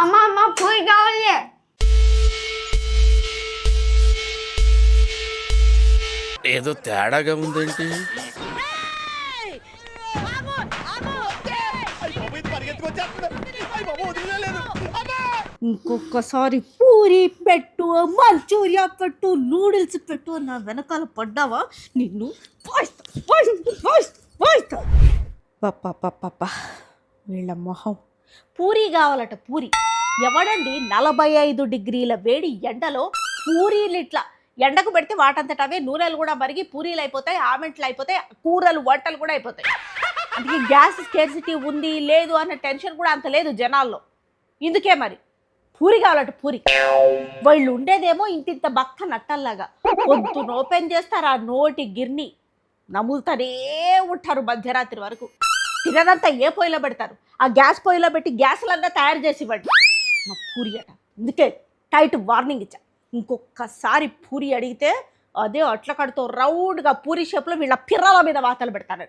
అమ్మ అమ్మ పూరి కావాలి. ఏదో తేడాగా ఉందేంటి? ఇంకొకసారి పూరి పెట్టు, మంచూరియా పెట్టు, నూడిల్స్ పెట్టు నా వెనకాల పడ్డావా నిన్ను పప్ప వీళ్ళ మొహం. పూరి కావాలట పూరి. ఎవడండి 45 డిగ్రీల వేడి ఎండలో పూరీలు ఇట్లా ఎండకు పెడితే వాటంతటవే నూనెలు కూడా మరిగి పూరీలు అయిపోతాయి, ఆమెంట్లు అయిపోతాయి, కూరలు వంటలు కూడా అయిపోతాయి. అందుకే గ్యాస్ స్కేర్సిటీ ఉంది లేదు అన్న టెన్షన్ కూడా అంత లేదు జనాల్లో. ఇందుకే మరి పూరి కావాలట పూరి. వాళ్ళు ఉండేదేమో ఇంతింత బక్క నట్టల్లాగా. పొద్దున ఓపెన్ చేస్తారు ఆ నోటి గిర్ని, నములుతానే ఉంటారు మధ్యరాత్రి వరకు. తినదంతా ఏ పొయ్యిలో పెడతారు, ఆ గ్యాస్ పొయ్యిలో పెట్టి గ్యాస్లన్నా తయారు చేసి ఇవ్వండి. మా పూరి అట. అందుకే టైట్ వార్నింగ్ ఇచ్చా, ఇంకొకసారి పూరి అడిగితే అదే అట్ల కడుతో రౌండ్గా పూరి షేప్లో వీళ్ళ పిర్రల మీద వాతలు పెడతారు.